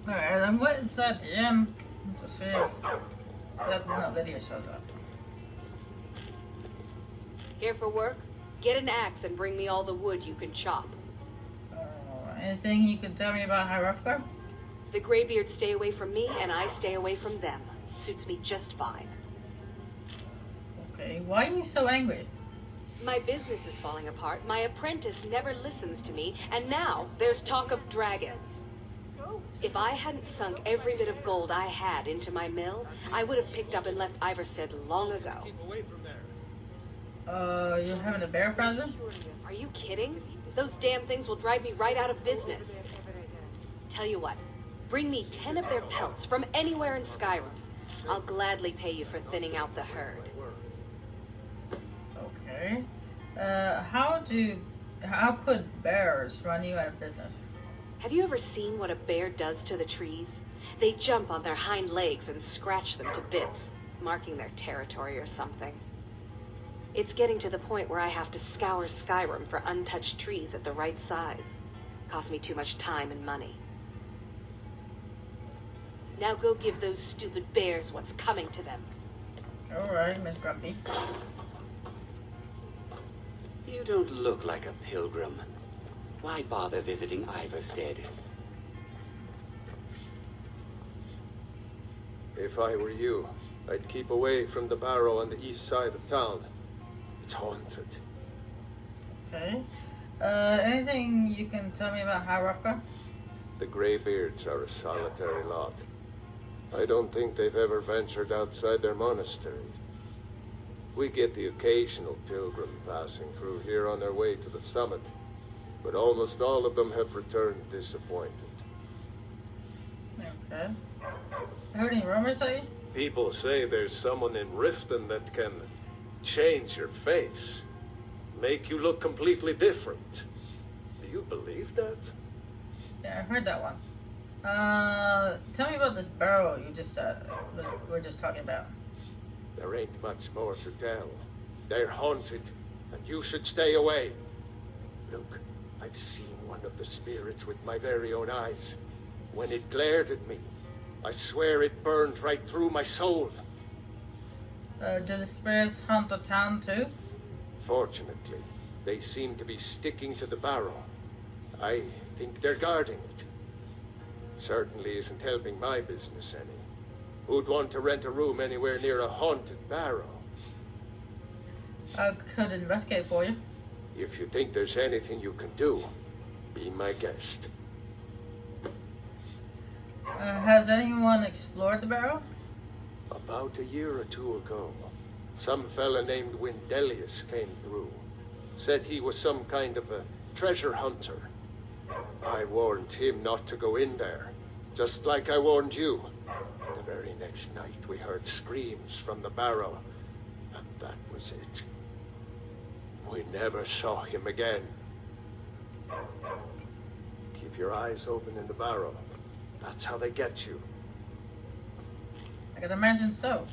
Alright, I'm waiting inside the inn to see if Lydia shows up. Here for work? Get an axe and bring me all the wood you can chop. Anything you can tell me about Ivarstead? The Greybeards stay away from me, and I stay away from them. Suits me just fine. Okay, why are you so angry? My business is falling apart, my apprentice never listens to me, and now there's talk of dragons. If I hadn't sunk every bit of gold I had into my mill, I would have picked up and left Ivarstead long ago. Keep away from there. You're having a bear problem? Are you kidding? Those damn things will drive me right out of business. Tell you what, bring me 10 of their pelts from anywhere in Skyrim. I'll gladly pay you for thinning out the herd. Okay. How could bears run you out of business? Have you ever seen what a bear does to the trees? They jump on their hind legs and scratch them to bits, marking their territory or something. It's getting to the point where I have to scour Skyrim for untouched trees at the right size. Costs me too much time and money. Now go give those stupid bears what's coming to them. Alright, Miss Grumpy. You don't look like a pilgrim. Why bother visiting Ivarstead? If I were you, I'd keep away from the barrow on the east side of town. It's haunted. Okay. Anything you can tell me about Ivarstead? The Greybeards are a solitary lot. I don't think they've ever ventured outside their monastery. We get the occasional pilgrim passing through here on their way to the summit, but almost all of them have returned disappointed. Okay. Heard any rumors of you? People say there's someone in Riften that can change your face, make you look completely different. Do you believe that? Yeah, I heard that one. Tell me about this barrow you just we're just talking about. There ain't much more to tell. They're haunted, and you should stay away. Look, I've seen one of the spirits with my very own eyes. When it glared at me, I swear it burned right through my soul. Do the spirits haunt the town too? Fortunately, they seem to be sticking to the barrow. I think they're guarding it. Certainly isn't helping my business any. Who'd want to rent a room anywhere near a haunted barrow? I could investigate for you. If you think there's anything you can do, be my guest. Has anyone explored the barrow? About a year or two ago, some fella named Windelius came through. Said he was some kind of a treasure hunter. I warned him not to go in there, just like I warned you. The very next night we heard screams from the barrow, and that was it. We never saw him again. Keep your eyes open in the barrow. That's how they get you. I can imagine so.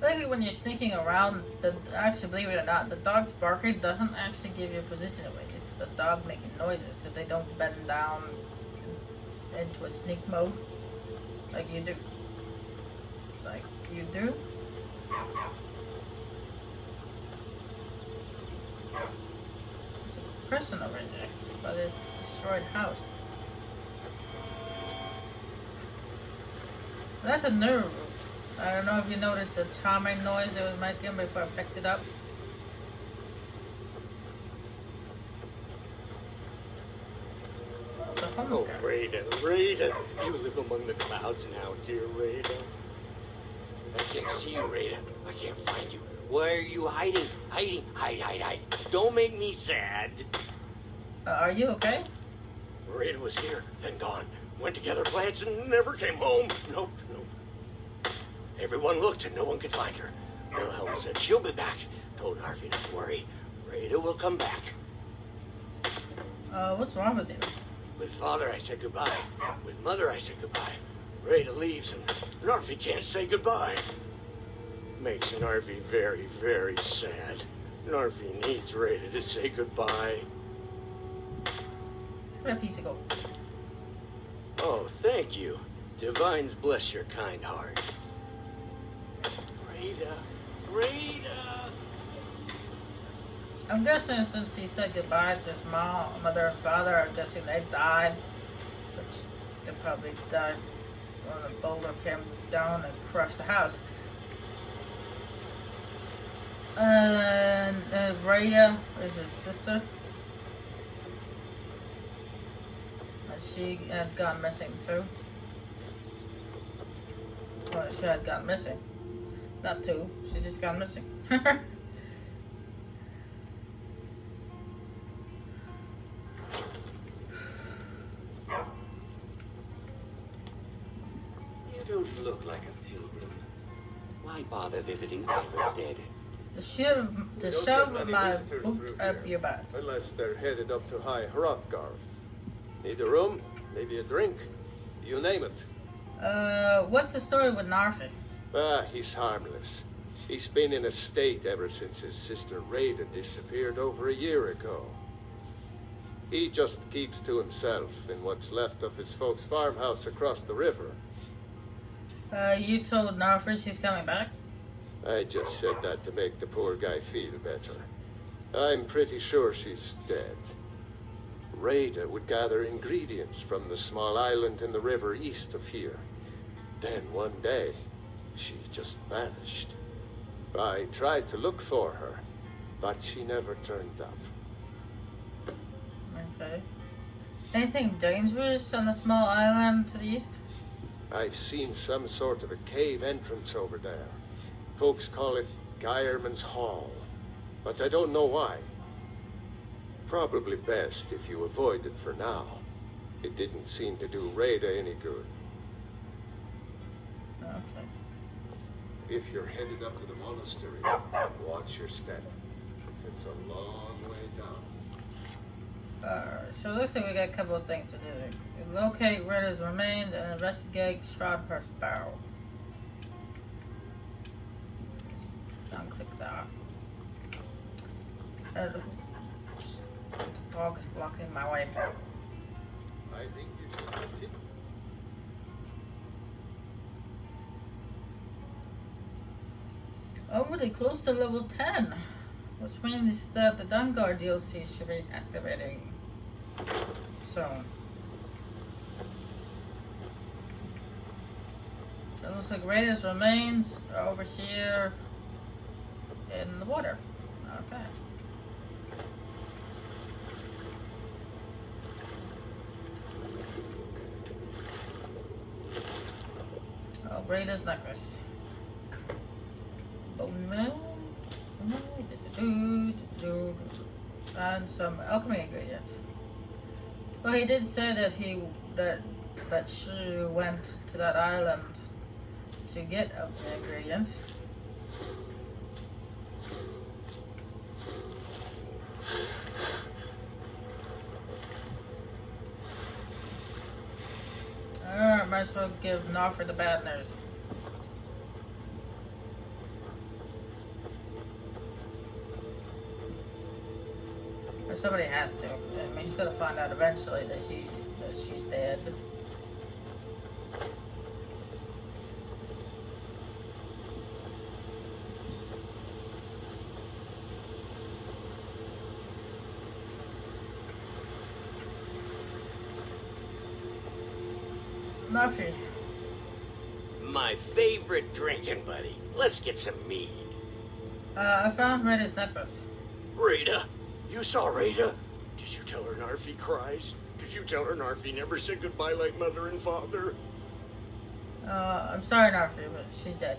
Lately, when you're sneaking around, actually, believe it or not, the dog's barking doesn't actually give you a position away. It's the dog making noises because they don't bend down into a sneak mode like you do. Like you do. There's a person over there by this destroyed house. That's a nerve root. I don't know if you noticed the charming noise it was making before I picked it up. The homeless Oh, guy. Raiden, Raiden. You live among the clouds now, dear Raiden. I can't see you, Raiden. I can't find you. Where are you hiding? Hiding, hide. Don't make me sad. Are you okay? Raiden was here, then gone. Went to gather plants and never came home. Nope. Everyone looked and no one could find her. Wilhelm said she'll be back. Told Harvey not to worry. Raiden will come back. What's wrong with you? With Father, I said goodbye. With Mother, I said goodbye. Rada leaves, and Narfi can't say goodbye. Makes Narfi very, very sad. Narfi needs Rada to say goodbye. Where a piece of gold. Oh, thank you. Divines bless your kind heart. Rada! I'm guessing since he said goodbye to his mother and father, I'm guessing they died. Which they probably died when the boulder came down and crushed the house. And Rada is his sister. And she had gone missing too. Well, she had gone missing. Not two, she just gone missing. You don't look like a pilgrim. Why bother visiting Ivarstead? To We don't shove get many my visitors boot through up here, your butt. Unless they're headed up to High Hrothgar. Need a room, maybe a drink, you name it. What's the story with Narfi? He's harmless. He's been in a state ever since his sister Rada disappeared over a year ago. He just keeps to himself in what's left of his folks' farmhouse across the river. You told Narfi she's coming back? I just said that to make the poor guy feel better. I'm pretty sure she's dead. Rada would gather ingredients from the small island in the river east of here. Then one day, she just vanished. I tried to look for her, but she never turned up. Okay. Anything dangerous on the small island to the east? I've seen some sort of a cave entrance over there. Folks call it Geirman's Hall, but I don't know why. Probably best if you avoid it for now. It didn't seem to do Rada any good. Okay. If you're headed up to the monastery, watch your step. It's a long way down. Alright, so it looks like we got a couple of things to do. Locate Rada's remains and investigate Shroudhurst barrel. Unclick that. The dog's blocking my way. I think you should continue. Already close to level 10, which means that the Dungar DLC should be activating soon. It looks like Rada's remains are over here in the water. Okay. Oh, Rada's necklace. Bone meal. And some alchemy ingredients. Well, he did say that she went to that island to get alchemy ingredients. Alright, might as well give Narfi the bad news. Or somebody has to. I mean, he's gonna find out eventually that she's dead. Narfi. My favorite drinking buddy. Let's get some mead. I found Rada's necklace. Rada? You saw Rada? Did you tell her Narfi cries? Did you tell her Narfi never said goodbye like mother and father? I'm sorry, Narfi, but she's dead.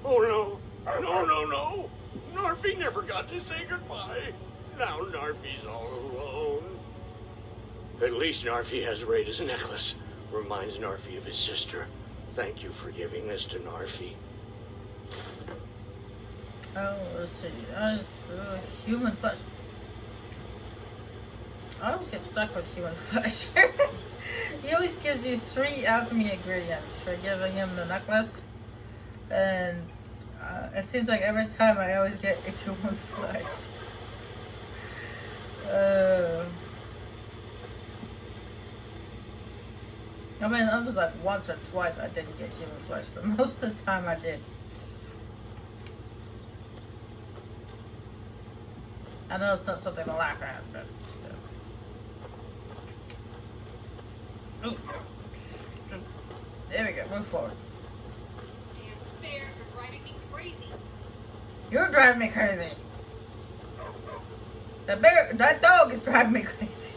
Oh no. No. Narfi never got to say goodbye. Now Narfi's all alone. At least Narfi has Rada's necklace. Reminds Narfi of his sister. Thank you for giving this to Narfi. Oh, let's see. Human flesh. I always get stuck with human flesh. He always gives you 3 alchemy ingredients for giving him the necklace, and it seems like every time I always get a human flesh. I mean, it was like once or twice I didn't get human flesh, but most of the time I did. I know it's not something to laugh at, but still. Ooh. There we go, move forward. These damn bears are driving me crazy. You're driving me crazy. That dog is driving me crazy.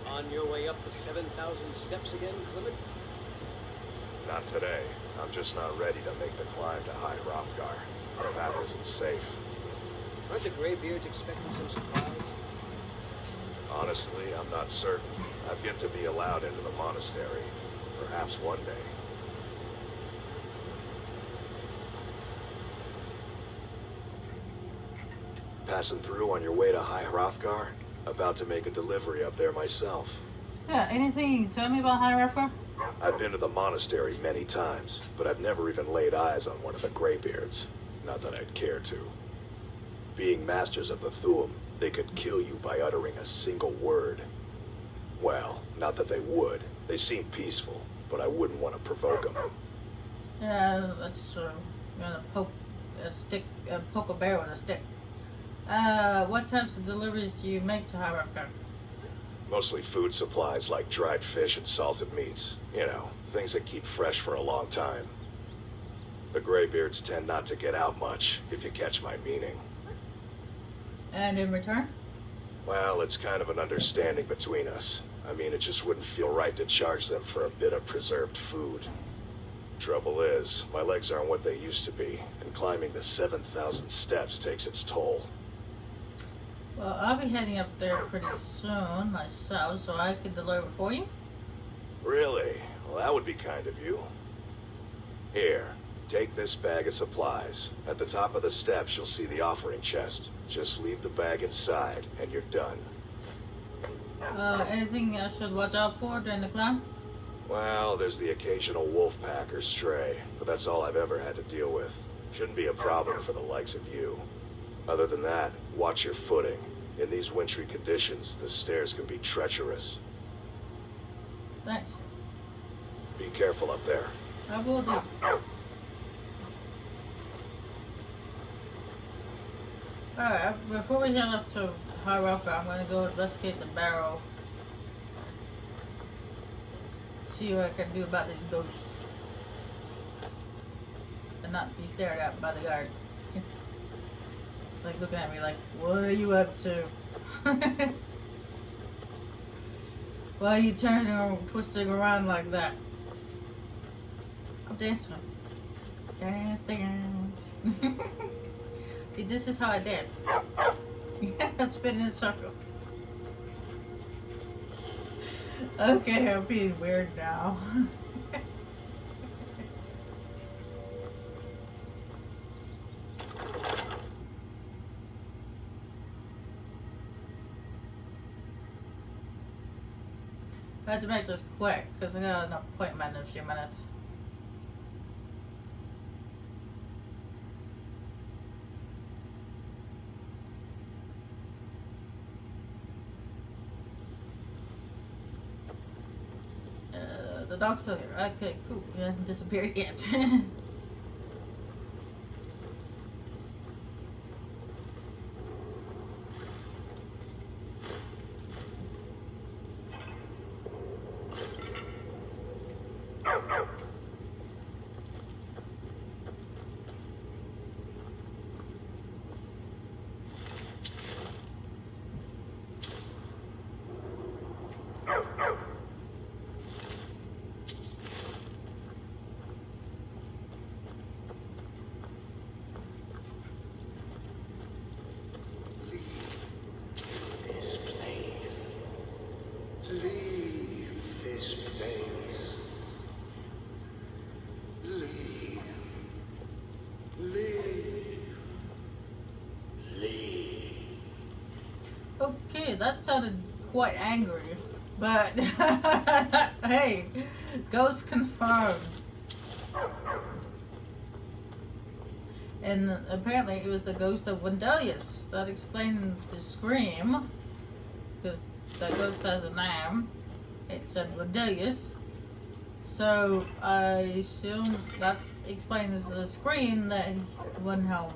On your way up the 7,000 steps again, Clement? Not today. I'm just not ready to make the climb to High Hrothgar. The path isn't safe. Aren't the Greybeards expecting some surprise? Honestly, I'm not certain. I've yet to be allowed into the monastery. Perhaps one day. Passing through on your way to High Hrothgar? About to make a delivery up there myself. Yeah, anything you can tell me about High Hrothgar? I've been to the monastery many times, but I've never even laid eyes on one of the Greybeards. Not that I'd care to. Being masters of the Thu'um, they could kill you by uttering a single word. Well, not that they would. They seem peaceful, but I wouldn't want to provoke them. Yeah, that's true. You're gonna poke a bear with a stick. What types of deliveries do you make to High Hrothgar? Mostly food supplies like dried fish and salted meats. You know, things that keep fresh for a long time. The Greybeards tend not to get out much, if you catch my meaning. And in return? Well, it's kind of an understanding between us. I mean, it just wouldn't feel right to charge them for a bit of preserved food. Trouble is, my legs aren't what they used to be, and climbing the 7,000 steps takes its toll. Well, I'll be heading up there pretty soon myself, so I could deliver for you. Really? Well, that would be kind of you. Here, take this bag of supplies. At the top of the steps, you'll see the offering chest. Just leave the bag inside, and you're done. Anything I should watch out for during the climb? Well, there's the occasional wolf pack or stray, but that's all I've ever had to deal with. Shouldn't be a problem for the likes of you. Other than that, watch your footing. In these wintry conditions, the stairs can be treacherous. Thanks. Be careful up there. I will do. Alright, before we head up to High Hrothgar, I'm gonna go investigate the barrow. See what I can do about this ghost. And not be stared at by the guard. It's like looking at me like, what are you up to? Why are you turning or twisting around like that? I'm dancing. Dance. See, this is how I dance. Yeah, spin in a circle. Okay, I'm being weird now. I have to make this quick because I got an appointment in a few minutes. The dog's still here. Okay, cool. He hasn't disappeared yet. Okay, that sounded quite angry. But hey, ghost confirmed. And apparently it was the ghost of Wendelius. That explains the scream. Because the ghost has a name. It said Wendelius. So I assume that explains the scream that Wilhelm